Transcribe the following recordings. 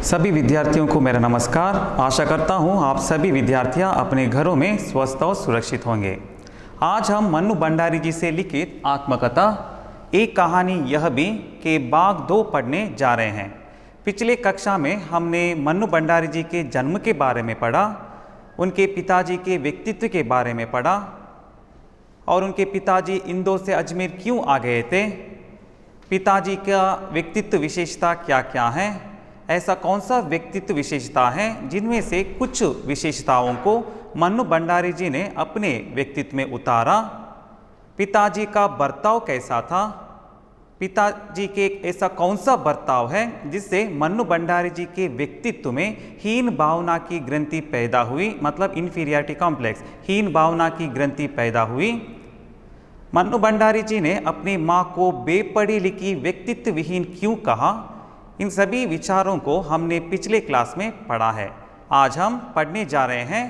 सभी विद्यार्थियों को मेरा नमस्कार। आशा करता हूँ आप सभी विद्यार्थियाँ अपने घरों में स्वस्थ और सुरक्षित होंगे। आज हम मन्नू भंडारी जी से लिखित आत्मकथा एक कहानी यह भी कि बाघ दो पढ़ने जा रहे हैं। पिछले कक्षा में हमने मन्नू भंडारी जी के जन्म के बारे में पढ़ा, उनके पिताजी के व्यक्तित्व के बारे में पढ़ा और उनके पिताजी इंदौर से अजमेर क्यों आ गए थे, पिताजी का व्यक्तित्व विशेषता क्या क्या है, ऐसा कौन सा व्यक्तित्व विशेषता है जिनमें से कुछ विशेषताओं को मन्नू भंडारी जी ने अपने व्यक्तित्व में उतारा, पिताजी का बर्ताव कैसा था, पिताजी के ऐसा कौन सा बर्ताव है जिससे मन्नू भंडारी जी के व्यक्तित्व में हीन भावना की ग्रंथि पैदा हुई, मतलब इन्फीरियरिटी कॉम्प्लेक्स, हीन भावना की ग्रंथि पैदा हुई। मन्नू भंडारी जी ने अपनी माँ को बेपढ़ी लिखी व्यक्तित्व विहीन क्यों कहा, इन सभी विचारों को हमने पिछले क्लास में पढ़ा है। आज हम पढ़ने जा रहे हैं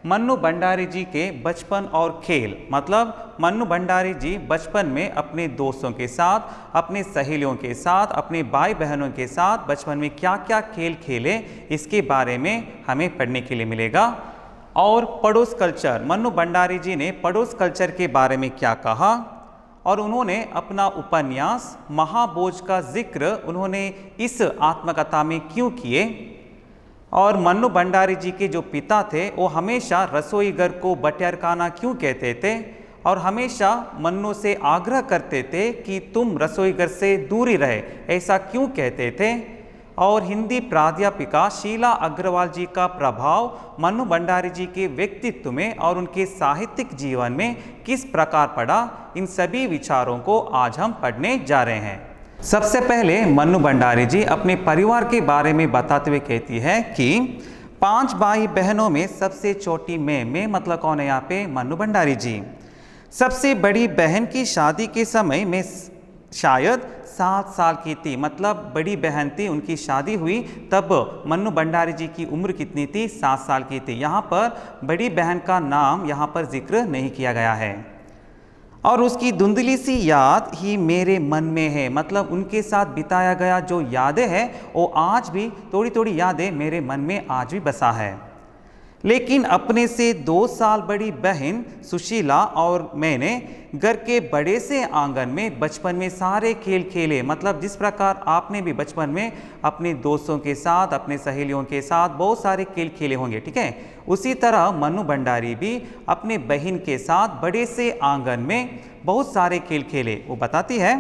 मन्नू भंडारी जी के बचपन और खेल, मतलब मन्नू भंडारी जी बचपन में अपने दोस्तों के साथ, अपने सहेलियों के साथ, अपने भाई बहनों के साथ बचपन में क्या क्या खेल खेले, इसके बारे में हमें पढ़ने के लिए मिलेगा। और पड़ोस कल्चर, मन्नू भंडारी जी ने पड़ोस कल्चर के बारे में क्या कहा और उन्होंने अपना उपन्यास महाभोज का जिक्र उन्होंने इस आत्मकथा में क्यों किए, और मन्नू भंडारी जी के जो पिता थे वो हमेशा रसोई घर को बटियारखाना क्यों कहते थे और हमेशा मन्नू से आग्रह करते थे कि तुम रसोई घर से दूर ही रहे, ऐसा क्यों कहते थे, और हिंदी प्राध्यापिका शीला अग्रवाल जी का प्रभाव मन्नू भंडारी जी के व्यक्तित्व में और उनके साहित्यिक जीवन में किस प्रकार पड़ा, इन सभी विचारों को आज हम पढ़ने जा रहे हैं। सबसे पहले मन्नू भंडारी जी अपने परिवार के बारे में बताते हुए कहती है कि 5 भाई बहनों में सबसे छोटी मैं मतलब कौन है यहाँ पे, मन्नू भंडारी जी। सबसे बड़ी बहन की शादी के समय में शायद 7 साल की थी, मतलब बड़ी बहन थी, उनकी शादी हुई तब मन्नू भंडारी जी की उम्र कितनी थी, 7 साल की थी। यहाँ पर बड़ी बहन का नाम यहाँ पर जिक्र नहीं किया गया है। और उसकी धुंधली सी याद ही मेरे मन में है, मतलब उनके साथ बिताया गया जो यादें हैं वो आज भी थोड़ी थोड़ी यादें मेरे मन में आज भी बसा है। लेकिन अपने से 2 साल बड़ी बहन सुशीला और मैंने घर के बड़े से आंगन में बचपन में सारे खेल खेले, मतलब जिस प्रकार आपने भी बचपन में अपने दोस्तों के साथ, अपने सहेलियों के साथ बहुत सारे खेल खेले होंगे, ठीक है, उसी तरह मन्नू भंडारी भी अपने बहन के साथ बड़े से आंगन में बहुत सारे खेल खेले। वो बताती है,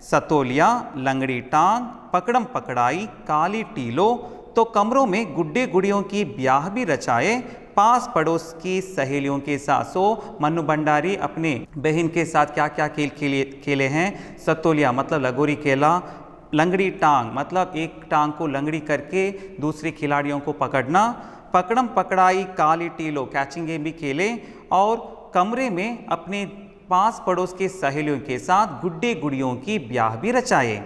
सतोलिया, लंगड़ी टांग, पकड़म पकड़ाई, काली टीलो, तो कमरों में गुड्डे गुड़ियों की ब्याह भी रचाए पास पड़ोस की सहेलियों के साथ। सो मन्नू भंडारी अपने बहन के साथ क्या क्या खेल खेले हैं, सतोलिया मतलब लगोरी खेला, लंगड़ी टांग मतलब एक टांग को लंगड़ी करके दूसरे खिलाड़ियों को पकड़ना, पकड़म पकड़ाई, काली टीलो कैचिंग गेम भी खेले, और कमरे में अपने पास पड़ोस के सहेलियों के साथ गुड्डे गुड़ियों की ब्याह भी रचाए।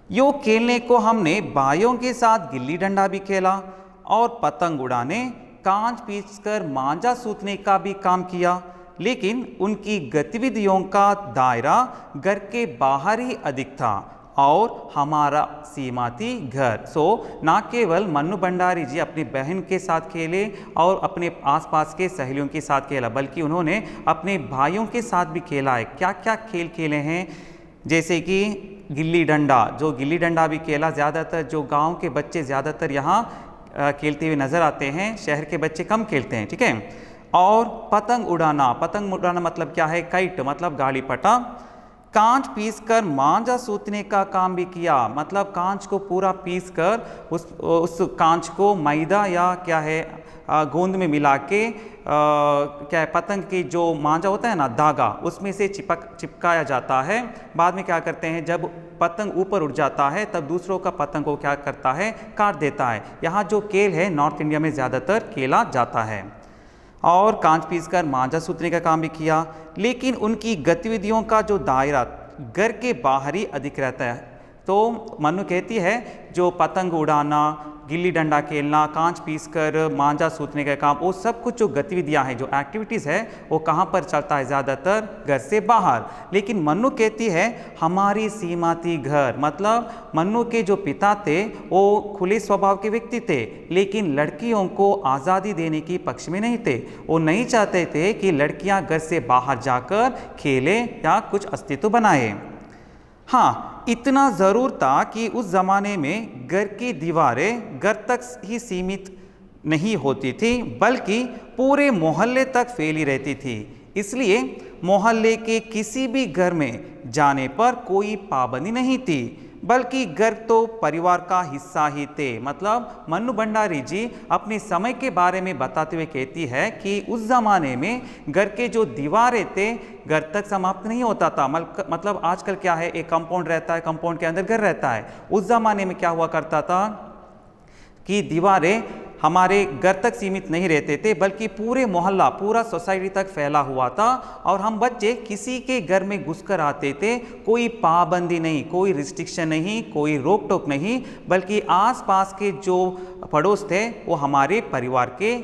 यो खेलने को हमने भाइयों के साथ गिल्ली डंडा भी खेला और पतंग उड़ाने, कांच पीसकर मांझा सूतने का भी काम किया, लेकिन उनकी गतिविधियों का दायरा घर के बाहर ही अधिक था और हमारा सीमा थी घर। सो ना केवल मन्नू भंडारी जी अपनी बहन के साथ खेले और अपने आसपास के सहेलियों के साथ खेला, बल्कि उन्होंने अपने भाइयों के साथ भी खेला है। क्या क्या खेल खेले हैं, जैसे कि गिल्ली डंडा, जो गिल्ली डंडा भी खेला, ज़्यादातर जो गांव के बच्चे ज़्यादातर यहाँ खेलते हुए नज़र आते हैं, शहर के बच्चे कम खेलते हैं, ठीक है। और पतंग उड़ाना मतलब क्या है, काइट मतलब गाड़ी पटा, कांच पीसकर मांझा सूतने का काम भी किया, मतलब कांच को पूरा पीसकर उस कांच को मैदा या क्या है गोंद में मिला के क्या है, पतंग की जो मांझा होता है ना, धागा, उसमें से चिपकाया जाता है। बाद में क्या करते हैं, जब पतंग ऊपर उड़ जाता है तब दूसरों का पतंग को क्या करता है, काट देता है। यहाँ जो खेल है नॉर्थ इंडिया में ज़्यादातर खेला जाता है। और कांच पीसकर मांझा सूतने का काम भी किया, लेकिन उनकी गतिविधियों का जो दायरा घर के बाहर ही अधिक रहता है। तो मन्नू कहती है जो पतंग उड़ाना, गिल्ली डंडा खेलना, कांच पीसकर मांझा सूतने का काम, वो सब कुछ जो गतिविधियां हैं, जो एक्टिविटीज़ है, वो कहाँ पर चलता है? ज़्यादातर घर से बाहर। लेकिन मन्नू कहती है हमारी सीमा थी घर। मतलब मन्नू के जो पिता थे वो खुले स्वभाव के व्यक्ति थे, लेकिन लड़कियों को आज़ादी देने की पक्ष में नहीं थे। वो नहीं चाहते थे कि लड़कियां घर से बाहर जाकर खेले या कुछ अस्तित्व बनाए। हाँ, इतना ज़रूर था कि उस ज़माने में घर की दीवारें घर तक ही सीमित नहीं होती थी, बल्कि पूरे मोहल्ले तक फैली रहती थी। इसलिए मोहल्ले के किसी भी घर में जाने पर कोई पाबंदी नहीं थी, बल्कि घर तो परिवार का हिस्सा ही थे। मतलब मन्नू भंडारी जी अपने समय के बारे में बताते हुए कहती है कि उस ज़माने में घर के जो दीवारें थे घर तक समाप्त नहीं होता था। मतलब आजकल क्या है, एक कंपाउंड रहता है, कंपाउंड के अंदर घर रहता है। उस ज़माने में क्या हुआ करता था कि दीवारें हमारे घर तक सीमित नहीं रहते थे, बल्कि पूरे मोहल्ला, पूरा सोसाइटी तक फैला हुआ था। और हम बच्चे किसी के घर में घुसकर आते थे, कोई पाबंदी नहीं, कोई रिस्ट्रिक्शन नहीं, कोई रोक टोक नहीं, बल्कि आसपास के जो पड़ोस थे वो हमारे परिवार के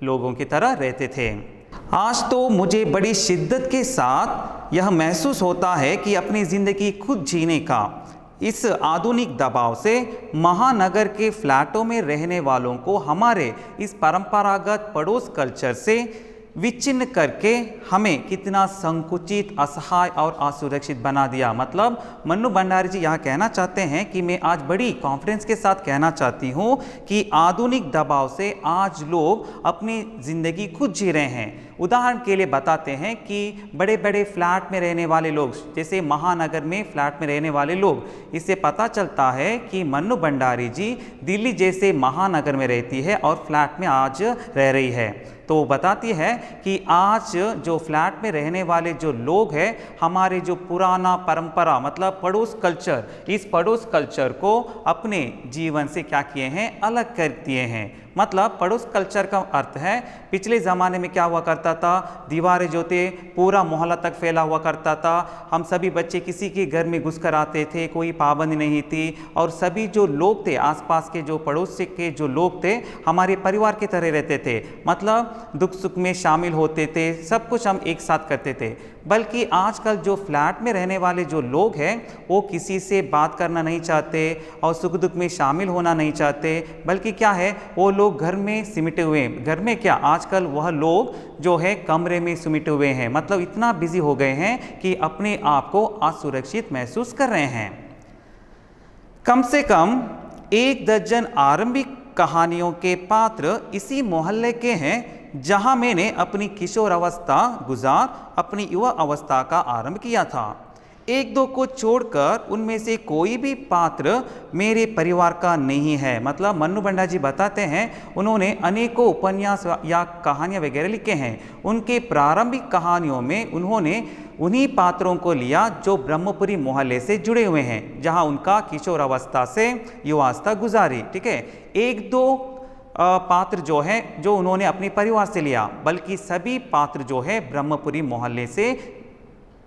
लोगों की तरह रहते थे। आज तो मुझे बड़ी शिद्दत के साथ यह महसूस होता है कि अपनी ज़िंदगी खुद जीने का इस आधुनिक दबाव से महानगर के फ्लैटों में रहने वालों को हमारे इस परंपरागत पड़ोस कल्चर से विच्छिन्न करके हमें कितना संकुचित, असहाय और असुरक्षित बना दिया। मतलब मन्नू भंडारी जी यहाँ कहना चाहते हैं कि मैं आज बड़ी कॉन्फिडेंस के साथ कहना चाहती हूँ कि आधुनिक दबाव से आज लोग अपनी ज़िंदगी खुद जी रहे हैं। उदाहरण के लिए बताते हैं कि बड़े बड़े फ्लैट में रहने वाले लोग, जैसे महानगर में फ्लैट में रहने वाले लोग, इससे पता चलता है कि मन्नू भंडारी जी दिल्ली जैसे महानगर में रहती है और फ्लैट में आज रह रही है। तो वो बताती है कि आज जो फ्लैट में रहने वाले जो लोग हैं, हमारे जो पुराना परंपरा मतलब पड़ोस कल्चर, इस पड़ोस कल्चर को अपने जीवन से क्या किए हैं, अलग कर दिए हैं। मतलब पड़ोस कल्चर का अर्थ है, पिछले ज़माने में क्या हुआ करता था, दीवारें जो थे पूरा मोहल्ला तक फैला हुआ करता था। हम सभी बच्चे किसी के घर में घुसकर आते थे, कोई पाबंदी नहीं थी, और सभी जो लोग थे, आसपास के जो पड़ोस के जो लोग थे, हमारे परिवार की तरह रहते थे। मतलब दुख सुख में शामिल होते थे, सब कुछ हम एक साथ करते थे। बल्कि आजकल जो फ्लैट में रहने वाले जो लोग हैं वो किसी से बात करना नहीं चाहते और सुख दुख में शामिल होना नहीं चाहते, बल्कि क्या है, वो लोग घर में सिमटे हुए हैं। घर में क्या, आजकल वह लोग जो है कमरे में सिमटे हुए हैं। मतलब इतना बिजी हो गए हैं कि अपने आप को असुरक्षित महसूस कर रहे हैं। कम से कम 1 दर्जन आरंभिक कहानियों के पात्र इसी मोहल्ले के हैं जहां मैंने अपनी किशोर अवस्था गुजार अपनी युवा अवस्था का आरंभ किया था। 1-2 को छोड़कर उनमें से कोई भी पात्र मेरे परिवार का नहीं है। मतलब मन्नू भंडारी जी बताते हैं उन्होंने अनेकों उपन्यास या कहानियाँ वगैरह लिखे हैं। उनके प्रारंभिक कहानियों में उन्होंने उन्हीं पात्रों को लिया जो ब्रह्मपुरी मोहल्ले से जुड़े हुए हैं, जहां उनका किशोर अवस्था से युवावस्था गुजारी। ठीक है, 1-2 पात्र जो है जो उन्होंने अपने परिवार से लिया, बल्कि सभी पात्र जो है ब्रह्मपुरी मोहल्ले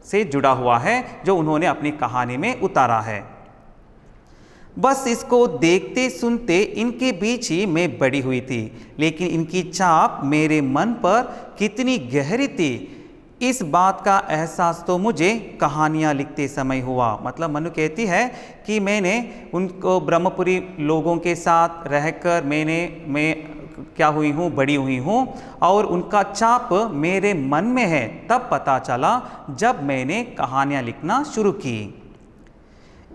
से जुड़ा हुआ है, जो उन्होंने अपनी कहानी में उतारा है। बस इसको देखते सुनते इनके बीच ही मैं बड़ी हुई थी, लेकिन इनकी छाप मेरे मन पर कितनी गहरी थी, इस बात का एहसास तो मुझे कहानियाँ लिखते समय हुआ। मतलब मनु कहती है कि मैंने उनको ब्रह्मपुरी लोगों के साथ रहकर मैं क्या हुई हूँ, बड़ी हुई हूँ, और उनका छाप मेरे मन में है तब पता चला जब मैंने कहानियाँ लिखना शुरू की।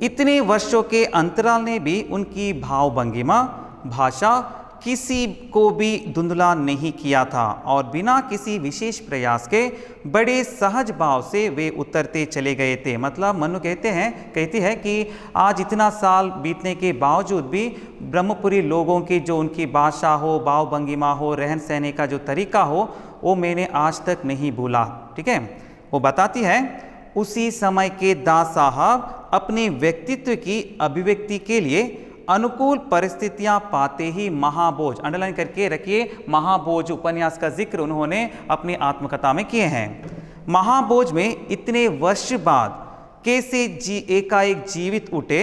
इतने वर्षों के अंतराल ने भी उनकी भाव भंगिमा, भाषा किसी को भी धुंधला नहीं किया था, और बिना किसी विशेष प्रयास के बड़े सहज भाव से वे उतरते चले गए थे। मतलब मनु कहती है कि आज इतना साल बीतने के बावजूद भी ब्रह्मपुरी लोगों की जो उनकी भाषा हो, भाव भंगिमा हो, रहन सहने का जो तरीका हो, वो मैंने आज तक नहीं भूला। ठीक है, वो बताती है उसी समय के दास साहब अपने व्यक्तित्व की अभिव्यक्ति के लिए अनुकूल परिस्थितियां पाते ही महाभोज, अंडरलाइन करके रखिए, महाभोज उपन्यास का जिक्र उन्होंने अपनी आत्मकथा में किए हैं। महाभोज में इतने वर्ष बाद कैसे एकाएक जीवित उठे,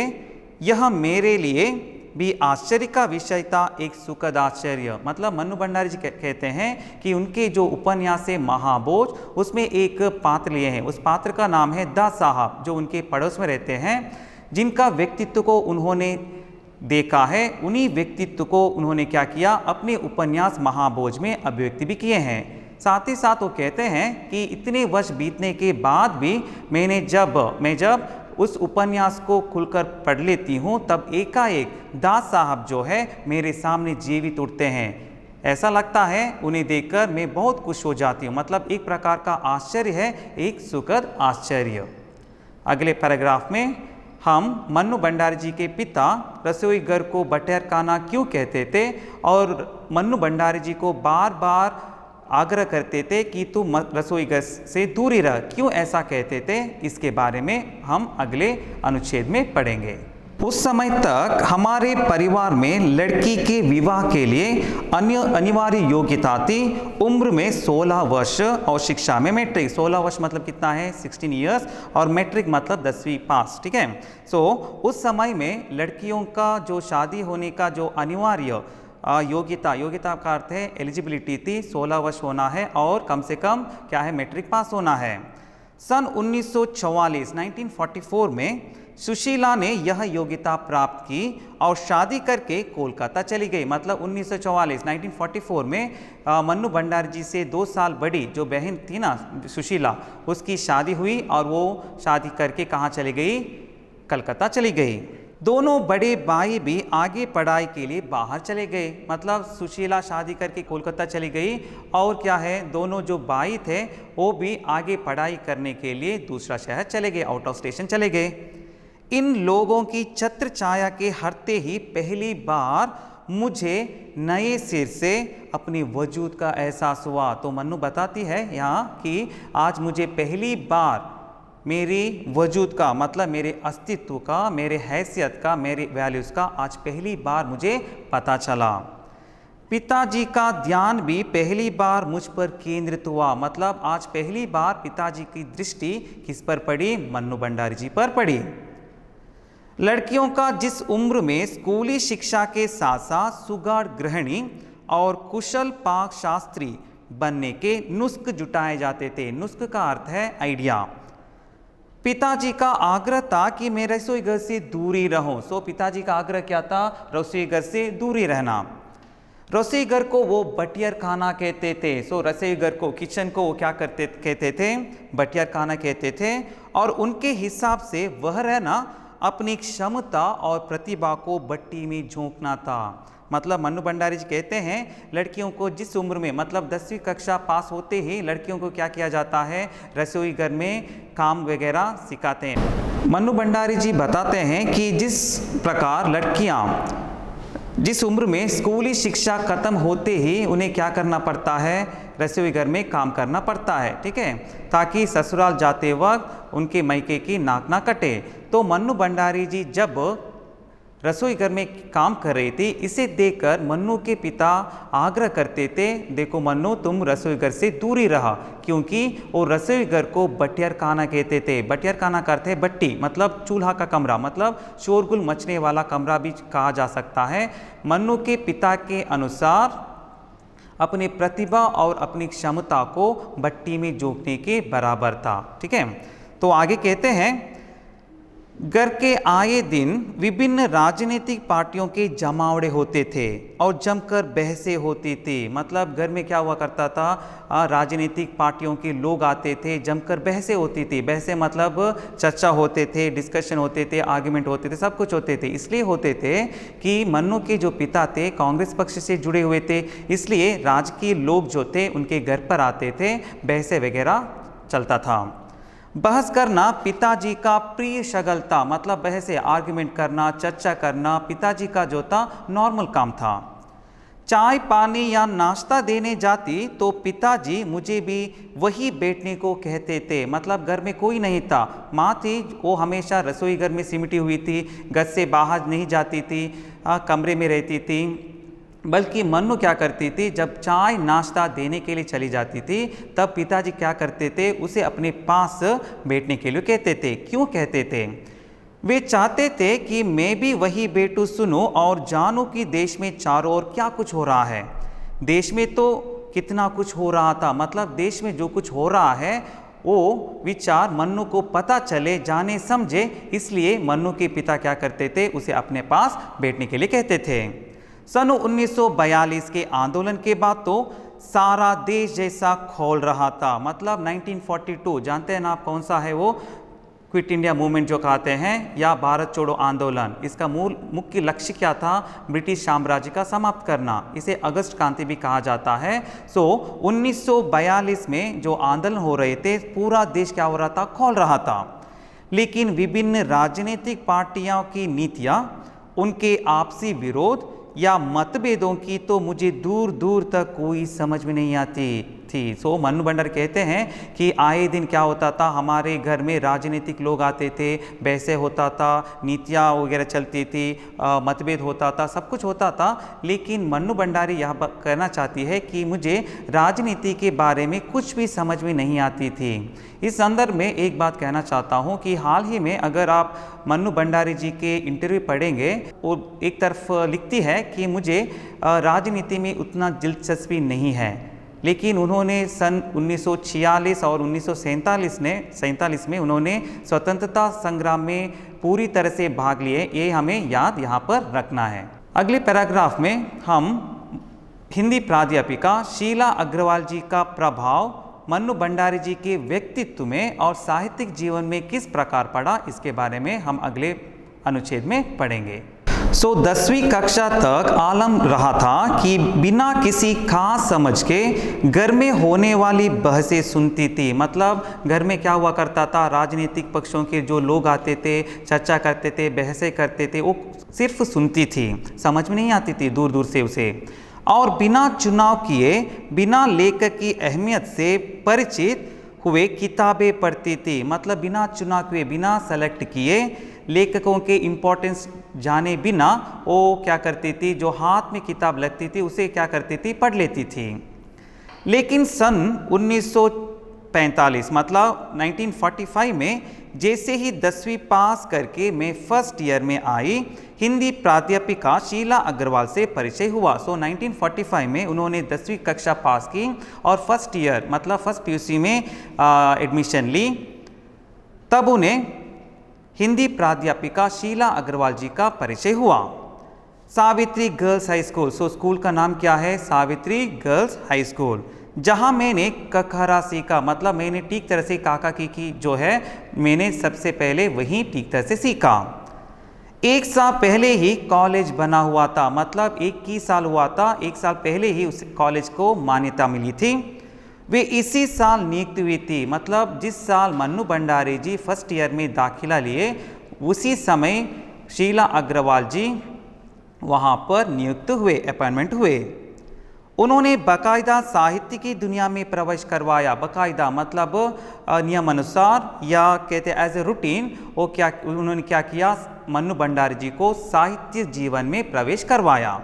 यह मेरे लिए भी आश्चर्य का विषय था एक सुखद आश्चर्य। मतलब मन्नू भंडारी जी कहते हैं कि उनके जो उपन्यास है महाभोज, उसमें एक पात्र लिए हैं, उस पात्र का नाम है दा साहब, जो उनके पड़ोस में रहते हैं, जिनका व्यक्तित्व को उन्होंने देखा है। उन्हीं व्यक्तित्व को उन्होंने क्या किया, अपने उपन्यास महाभोज में अभिव्यक्ति भी किए हैं। साथ ही साथ वो कहते हैं कि इतने वर्ष बीतने के बाद भी मैं जब उस उपन्यास को खुलकर पढ़ लेती हूँ, तब एकाएक दास साहब जो है मेरे सामने जीवित उठते हैं। ऐसा लगता है उन्हें देखकर मैं बहुत खुश हो जाती हूँ। मतलब एक प्रकार का आश्चर्य है, एक सुखद आश्चर्य। अगले पैराग्राफ में हम मन्नू भंडारी जी के पिता रसोई घर को बटेरखाना क्यों कहते थे और मन्नू भंडारी जी को बार बार आग्रह करते थे कि तुम रसोई घर से दूरी रह, क्यों ऐसा कहते थे, इसके बारे में हम अगले अनुच्छेद में पढ़ेंगे। उस समय तक हमारे परिवार में लड़की के विवाह के लिए अनिवार्य योग्यता थी। उम्र में 16 वर्ष और शिक्षा में मैट्रिक। 16 वर्ष मतलब कितना है, 16 ईयर्स, और मैट्रिक मतलब 10वीं पास। ठीक है। उस समय में लड़कियों का जो शादी होने का जो अनिवार्य योग्यता का अर्थ है एलिजिबिलिटी थी, 16 वर्ष होना है और कम से कम क्या है, मैट्रिक पास होना है। सन 1944 में सुशीला ने यह योग्यता प्राप्त की और शादी करके कोलकाता चली गई। मतलब 1944 में मन्नू भंडारी जी से 2 साल बड़ी जो बहन थी ना सुशीला, उसकी शादी हुई और वो शादी करके कहाँ चली गई, कलकत्ता चली गई। दोनों बड़े भाई भी आगे पढ़ाई के लिए बाहर चले गए। मतलब सुशीला शादी करके कोलकाता चली गई और क्या है, दोनों जो भाई थे वो भी आगे पढ़ाई करने के लिए दूसरा शहर चले गए, आउट ऑफ स्टेशन चले गए। इन लोगों की छत्र छाया के हटते ही पहली बार मुझे नए सिर से अपने वजूद का एहसास हुआ। तो मन्नू बताती है यहाँ कि आज मुझे पहली बार मेरी वजूद का, मतलब मेरे अस्तित्व का, मेरे हैसियत का, मेरे वैल्यूज़ का आज पहली बार मुझे पता चला। पिताजी का ध्यान भी पहली बार मुझ पर केंद्रित हुआ। मतलब आज पहली बार पिताजी की दृष्टि किस पर पड़ी, मन्नू भंडारी जी पर पड़ी। लड़कियों का जिस उम्र में स्कूली शिक्षा के साथ साथ सुगाड़ गृहिणी और कुशल पाक शास्त्री बनने के नुस्ख जुटाए जाते थे। नुस्ख का अर्थ है आइडिया। पिताजी का आग्रह था कि मैं रसोई घर से दूरी रहूं। पिताजी का आग्रह क्या था, रसोई घर से दूरी रहना। रसोई घर को वो बटियर खाना कहते थे। रसोई घर को, किचन को वो क्या कहते थे, बटियर खाना कहते थे। और उनके हिसाब से वह रहना अपनी क्षमता और प्रतिभा को भट्टी में झोंकना था। मतलब मन्नू भंडारी जी कहते हैं लड़कियों को जिस उम्र में, मतलब 10वीं कक्षा पास होते ही लड़कियों को क्या किया जाता है, रसोई घर में काम वगैरह सिखाते हैं। मन्नू भंडारी जी बताते हैं कि जिस प्रकार लड़कियां जिस उम्र में स्कूली शिक्षा खत्म होते ही उन्हें क्या करना पड़ता है, रसोई घर में काम करना पड़ता है। ठीक है, ताकि ससुराल जाते वक्त उनके मायके की नाक ना कटे। तो मन्नू भंडारी जी जब रसोई घर में काम कर रही थी, इसे देखकर मन्नू के पिता आग्रह करते थे, देखो मन्नू तुम रसोई घर से दूरी रहा, क्योंकि वो रसोई घर को बटियर खाना कहते थे। बटियर खाना करते हैं भट्टी, मतलब चूल्हा का कमरा, मतलब शोरगुल मचने वाला कमरा भी कहा जा सकता है। मन्नू के पिता के अनुसार अपनी प्रतिभा और अपनी क्षमता को भट्टी में झोंकने के बराबर था। ठीक है, तो आगे कहते हैं घर के आए दिन विभिन्न राजनीतिक पार्टियों के जमावड़े होते थे और जमकर बहसें होती थी। मतलब घर में क्या हुआ करता था, राजनीतिक पार्टियों के लोग आते थे, जमकर बहसें होती थी। बहसें मतलब चर्चा होते थे, डिस्कशन होते थे, आर्ग्यूमेंट होते थे, सब कुछ होते थे। इसलिए होते थे कि मन्नू के जो पिता थे कांग्रेस पक्ष से जुड़े हुए थे, इसलिए राजकीय लोग जो थे उनके घर पर आते थे, बहसें वगैरह चलता था। बहस करना पिताजी का प्रिय शगल था। मतलब बहसें, आर्ग्यूमेंट करना, चर्चा करना पिताजी का जो था नॉर्मल काम था। चाय पानी या नाश्ता देने जाती तो पिताजी मुझे भी वही बैठने को कहते थे। मतलब घर में कोई नहीं था, माँ थी, वो हमेशा रसोई घर में सिमटी हुई थी, घर से बाहर नहीं जाती थी, कमरे में रहती थी। बल्कि मन्नू क्या करती थी, जब चाय नाश्ता देने के लिए चली जाती थी तब पिताजी क्या करते थे, उसे अपने पास बैठने के लिए कहते थे। क्यों कहते थे, वे चाहते थे कि मैं भी वही बैठूं सुनूं और जानूं कि देश में चारों ओर क्या कुछ हो रहा है। देश में तो कितना कुछ हो रहा था, मतलब देश में जो कुछ हो रहा है वो विचार मन्नू को पता चले, जाने समझे, इसलिए मन्नू के पिता क्या करते थे, उसे अपने पास बैठने के लिए कहते थे। सन 1942 के आंदोलन के बाद तो सारा देश जैसा खोल रहा था, मतलब 1942 जानते हैं ना आप कौन सा है वो, क्विट इंडिया मूवमेंट जो कहते हैं, या भारत छोड़ो आंदोलन। इसका मुख्य लक्ष्य क्या था, ब्रिटिश साम्राज्य का समाप्त करना। इसे अगस्त क्रांति भी कहा जाता है। 1942 में जो आंदोलन हो रहे थे, पूरा देश क्या हो रहा था, खोल रहा था। लेकिन विभिन्न राजनीतिक पार्टियों की नीतियां, उनके आपसी विरोध या मतभेदों की तो मुझे दूर दूर तक कोई समझ में नहीं आती थी। मन्नू भंडारी कहते हैं कि आए दिन क्या होता था, हमारे घर में राजनीतिक लोग आते थे, बहसें होता था, नीतियाँ वगैरह चलती थी, मतभेद होता था, सब कुछ होता था। लेकिन मन्नू भंडारी यह कहना चाहती है कि मुझे राजनीति के बारे में कुछ भी समझ में नहीं आती थी। इस संदर्भ में एक बात कहना चाहता हूँ कि हाल ही में अगर आप मन्नू भंडारी जी के इंटरव्यू पढ़ेंगे, वो एक तरफ लिखती है कि मुझे राजनीति में उतना दिलचस्पी नहीं है, लेकिन उन्होंने सन 1946 और 1947 में उन्होंने स्वतंत्रता संग्राम में पूरी तरह से भाग लिए, ये हमें याद यहाँ पर रखना है। अगले पैराग्राफ में हम हिंदी प्राध्यापिका शीला अग्रवाल जी का प्रभाव मन्नू भंडारी जी के व्यक्तित्व में और साहित्यिक जीवन में किस प्रकार पड़ा, इसके बारे में हम अगले अनुच्छेद में पढ़ेंगे। 10वीं कक्षा तक आलम रहा था कि बिना किसी खास समझ के घर में होने वाली बहसें सुनती थी। मतलब घर में क्या हुआ करता था, राजनीतिक पक्षों के जो लोग आते थे, चर्चा करते थे, बहसें करते थे, वो सिर्फ सुनती थी, समझ में नहीं आती थी दूर दूर से उसे। और बिना चुनाव किए, बिना लेखक की अहमियत से परिचित हुए किताबें पढ़ती थी। मतलब बिना चुनाव किए, बिना सेलेक्ट किए, लेखकों के इम्पोर्टेंस जाने बिना वो क्या करती थी, जो हाथ में किताब लगती थी उसे क्या करती थी, पढ़ लेती थी। लेकिन सन 1945 मतलब 1945 में जैसे ही 10वीं पास करके मैं फर्स्ट ईयर में आई, हिंदी प्राध्यापिका शीला अग्रवाल से परिचय हुआ। 1945 में उन्होंने 10वीं कक्षा पास की और फर्स्ट ईयर मतलब फर्स्ट पीयूसी में एडमिशन ली। तब उन्हें हिंदी प्राध्यापिका शीला अग्रवाल जी का परिचय हुआ। Savitri girls high school, school का नाम क्या है, सावित्री गर्ल्स हाई स्कूल, जहां मैंने कखरा सीखा। मतलब मैंने ठीक तरह से काका की जो है, मैंने सबसे पहले वही ठीक तरह से सीखा। एक साल पहले ही कॉलेज बना हुआ था, मतलब 21 साल हुआ था, एक साल पहले ही उस कॉलेज को मान्यता मिली थी। वे इसी साल नियुक्त हुई थी, मतलब जिस साल मन्नू भंडारी जी फर्स्ट ईयर में दाखिला लिए, उसी समय शीला अग्रवाल जी वहाँ पर नियुक्त हुए, अपॉइंटमेंट हुए। उन्होंने बाकायदा साहित्य की दुनिया में प्रवेश करवाया। बाकायदा मतलब नियम अनुसार या कहते हैं एज ए रूटीन, वो क्या उन्होंने क्या किया, मन्नू भंडारी जी को साहित्य जीवन में प्रवेश करवाया।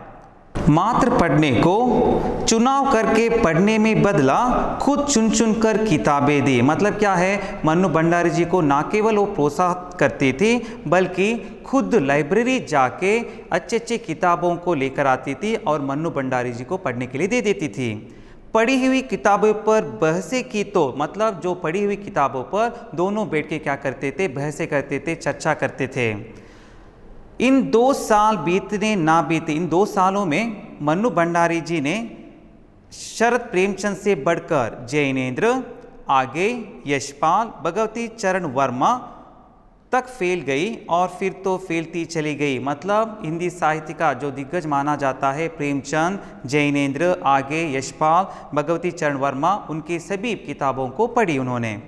मात्र पढ़ने को चुनाव करके पढ़ने में बदला, खुद चुन चुन कर किताबें दी। मतलब क्या है, मन्नू भंडारी जी को ना केवल वो प्रोत्साहित करती थी, बल्कि खुद लाइब्रेरी जाके अच्छे अच्छे किताबों को लेकर आती थी और मन्नू भंडारी जी को पढ़ने के लिए दे देती थी। पढ़ी हुई किताबों पर बहसें की तो मतलब जो पढ़ी हुई किताबों पर दोनों बैठ के क्या करते थे, बहसें करते थे, चर्चा करते थे। इन 2 साल बीतने ना बीते, इन 2 सालों में मन्नू भंडारी जी ने शरद प्रेमचंद से बढ़कर जैनेन्द्र, आगे यशपाल, भगवती चरण वर्मा तक फैल गई और फिर तो फैलती चली गई। मतलब हिंदी साहित्य का जो दिग्गज माना जाता है, प्रेमचंद, जैनेन्द्र, आगे यशपाल, भगवती चरण वर्मा, उनकी सभी किताबों को पढ़ी उन्होंने।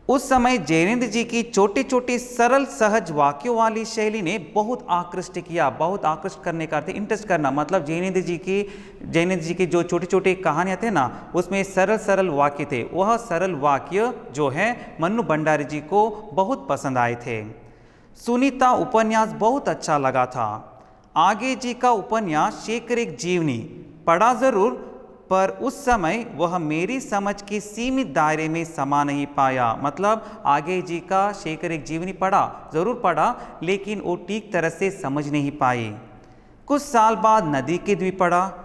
उस समय जैनेन्द्र जी की छोटे छोटे सरल सहज वाक्यों वाली शैली ने बहुत आकृष्ट किया। बहुत आकृष्ट करने का अर्थ इंटरेस्ट करना, मतलब जैनेन्द्र जी की जो छोटे छोटे कहानियाँ थे ना, उसमें सरल सरल वाक्य थे। वह सरल वाक्य जो है मन्नू भंडारी जी को बहुत पसंद आए थे। सुनीता उपन्यास बहुत अच्छा लगा था। आगे जी का उपन्यास शेखर एक जीवनी पढ़ा ज़रूर, पर उस समय वह मेरी समझ के सीमित दायरे में समा नहीं पाया। मतलब आगे जी का शेखर एक जीवनी पढ़ा, ज़रूर पढ़ा, लेकिन वो ठीक तरह से समझ नहीं पाई। कुछ साल बाद नदी के द्वीप पढ़ा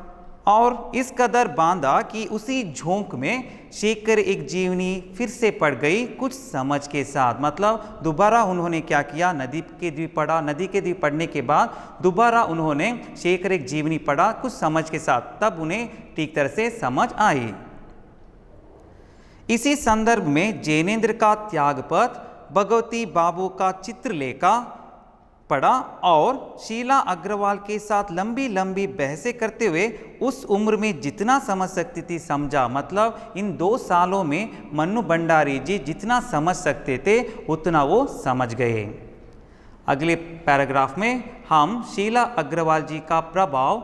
और इस कदर बांधा कि उसी झोंक में शेखर एक जीवनी फिर से पढ़ गई कुछ समझ के साथ। मतलब दोबारा उन्होंने क्या किया, नदी के द्वीप पढ़ा, नदी के द्वीप पढ़ने के बाद दोबारा उन्होंने शेखर एक जीवनी पढ़ा कुछ समझ के साथ, तब उन्हें ठीक तरह से समझ आई। इसी संदर्भ में जैनेन्द्र का त्यागपथ, भगवती बाबू का चित्रलेखा पढ़ा और शीला अग्रवाल के साथ लंबी लंबी बहसें करते हुए उस उम्र में जितना समझ सकती थी समझा। मतलब इन 2 सालों में मन्नू भंडारी जी जितना समझ सकते थे उतना वो समझ गए। अगले पैराग्राफ में हम शीला अग्रवाल जी का प्रभाव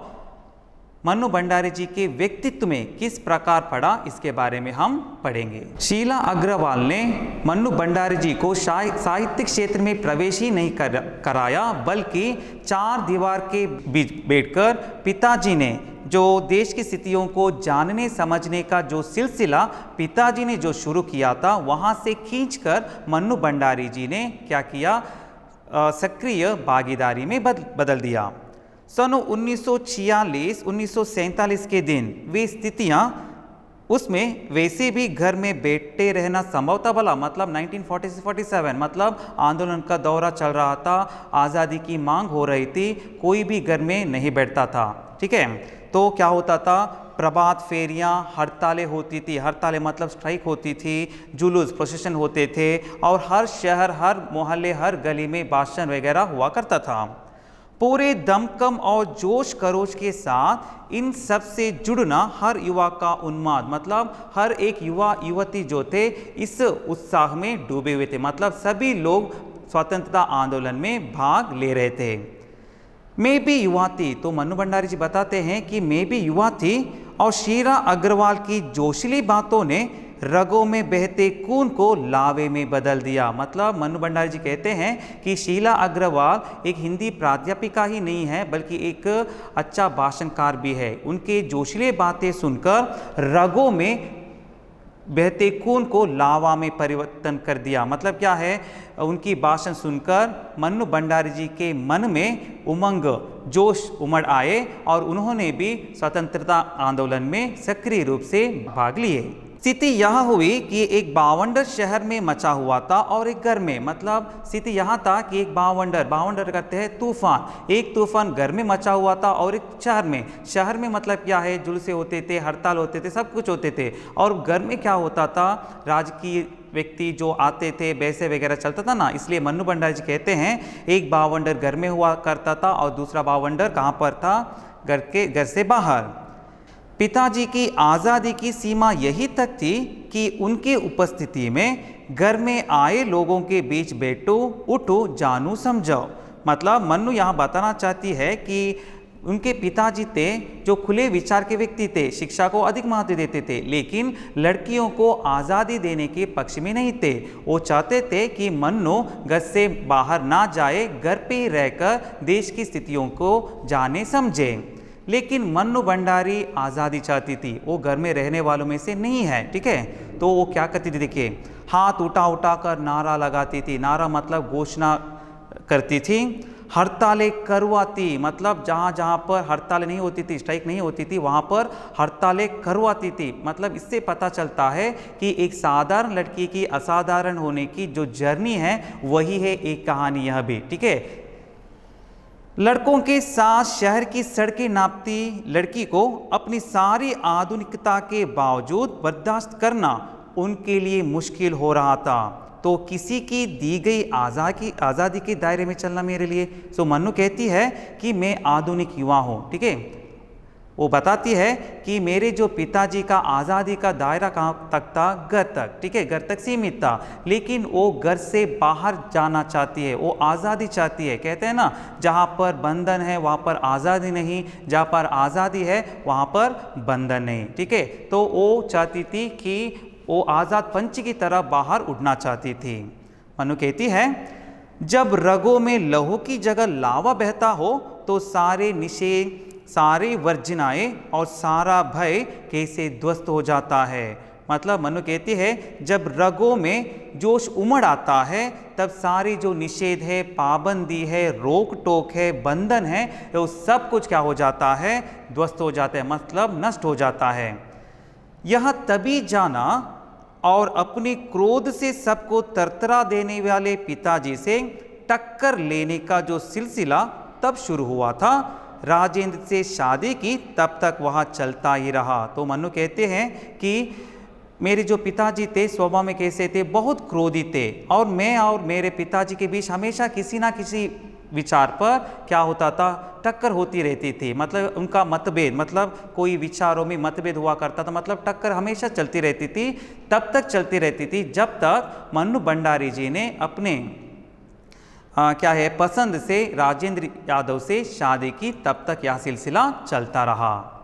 मन्नू भंडारी जी के व्यक्तित्व में किस प्रकार पड़ा, इसके बारे में हम पढ़ेंगे। शीला अग्रवाल ने मन्नू भंडारी जी को साहित्यिक क्षेत्र में प्रवेश ही नहीं कराया, बल्कि 4 दीवार के बीच बैठकर पिताजी ने जो देश की स्थितियों को जानने समझने का जो सिलसिला पिताजी ने जो शुरू किया था, वहाँ से खींचकर मन्नू भंडारी जी ने क्या किया, सक्रिय भागीदारी में बदल दिया। सन 1946-1947 के दिन वे स्थितियाँ उसमें वैसे भी घर में बैठे रहना संभव था भला। मतलब 1947 मतलब आंदोलन का दौरा चल रहा था, आज़ादी की मांग हो रही थी, कोई भी घर में नहीं बैठता था। ठीक है, तो क्या होता था, प्रभात फेरियाँ, हड़तालें होती थी, हड़तालें मतलब स्ट्राइक होती थी, जुलूस प्रोसेशन होते थे और हर शहर, हर मोहल्ले, हर गली में भाषण वगैरह हुआ करता था। पूरे दमकम और जोश खरोश के साथ इन सब से जुड़ना हर युवा का उन्माद। मतलब हर एक युवा युवती जो थे इस उत्साह में डूबे हुए थे। मतलब सभी लोग स्वतंत्रता आंदोलन में भाग ले रहे थे। मैं भी युवा थी, तो मन्नू भंडारी जी बताते हैं कि मैं भी युवा थी और शीला अग्रवाल की जोशीली बातों ने रगों में बहते खून को लावे में बदल दिया। मतलब मन्नू भंडारी जी कहते हैं कि शीला अग्रवाल एक हिंदी प्राध्यापिका ही नहीं है, बल्कि एक अच्छा भाषणकार भी है। उनके जोशीले बातें सुनकर रगों में बहते खून को लावा में परिवर्तन कर दिया। मतलब क्या है, उनकी भाषण सुनकर मन्नू भंडारी जी के मन में उमंग, जोश उमड़ आए और उन्होंने भी स्वतंत्रता आंदोलन में सक्रिय रूप से भाग लिए। स्थिति यह हुई कि एक भावंडर शहर में मचा हुआ था और एक घर में। मतलब स्थिति यहाँ था कि एक भावंडर करते हैं तूफान, एक तूफान घर में मचा हुआ था और एक शहर में मतलब क्या है, जुलूसे होते थे, हड़ताल होते थे, सब कुछ होते थे। और घर में क्या होता था, राजकीय व्यक्ति जो आते थे, बैसे वगैरह चलता था ना, इसलिए मन्नू भंडारी जी कहते हैं एक भावंडर घर में हुआ करता था और दूसरा भावंडर कहाँ पर था, घर से बाहर। पिताजी की आज़ादी की सीमा यही तक थी कि उनके उपस्थिति में घर में आए लोगों के बीच बैठो, उठो, जानू, समझो। मतलब मन्नू यहाँ बताना चाहती है कि उनके पिताजी थे जो खुले विचार के व्यक्ति थे, शिक्षा को अधिक महत्व देते थे, लेकिन लड़कियों को आज़ादी देने के पक्ष में नहीं थे। वो चाहते थे कि मन्नू घर से बाहर ना जाए, घर पे ही रहकर देश की स्थितियों को जाने समझे। लेकिन मन्नू भंडारी आज़ादी चाहती थी, वो घर में रहने वालों में से नहीं है। ठीक है, तो वो क्या करती थी, देखिए, हाथ उठा कर नारा लगाती थी। नारा मतलब घोषणा करती थी। हड़तालें करवाती, मतलब जहाँ जहाँ पर हड़तालें नहीं होती थी, स्ट्राइक नहीं होती थी, वहाँ पर हड़तालें करवाती थी। मतलब इससे पता चलता है कि एक साधारण लड़की की असाधारण होने की जो जर्नी है वही है एक कहानी यह भी। ठीक है, लड़कों के साथ शहर की सड़कें नापती लड़की को अपनी सारी आधुनिकता के बावजूद बर्दाश्त करना उनके लिए मुश्किल हो रहा था। तो किसी की दी गई आज़ादी के दायरे में चलना मेरे लिए, तो मन्नू कहती है कि मैं आधुनिक युवा हूँ। ठीक है, वो बताती है कि मेरे जो पिताजी का आज़ादी का दायरा कहाँ तक था, घर तक। ठीक है, घर तक सीमित था, लेकिन वो घर से बाहर जाना चाहती है, वो आज़ादी चाहती है। कहते हैं ना, जहाँ पर बंधन है वहाँ पर आज़ादी नहीं, जहाँ पर आज़ादी है वहाँ पर बंधन नहीं। ठीक है, तो वो चाहती थी कि वो आज़ाद पंछी की तरह बाहर उड़ना चाहती थी। मन्नू कहती है, जब रगों में लहू की जगह लावा बहता हो तो सारे सारी वर्जनाएं और सारा भय कैसे ध्वस्त हो जाता है। मतलब मनु कहती है जब रगों में जोश उमड़ आता है तब सारी जो निषेध है, पाबंदी है, रोक टोक है, बंधन है, वो सब कुछ क्या हो जाता है, ध्वस्त हो जाता है, मतलब नष्ट हो जाता है। यह तभी जाना और अपने क्रोध से सबको तरतरा देने वाले पिताजी से टक्कर लेने का जो सिलसिला तब शुरू हुआ था। राजेंद्र से शादी की तब तक वह चलता ही रहा। तो मनु कहते हैं कि मेरे जो पिताजी थे स्वभाव में कैसे थे, बहुत क्रोधी थे, और मैं और मेरे पिताजी के बीच हमेशा किसी ना किसी विचार पर क्या होता था, टक्कर होती रहती थी। मतलब उनका मतभेद, मतलब कोई विचारों में मतभेद हुआ करता था, मतलब टक्कर हमेशा चलती रहती थी। तब तक चलती रहती थी जब तक मन्नू भंडारी जी ने अपने क्या है पसंद से राजेंद्र यादव से शादी की, तब तक यह सिलसिला चलता रहा।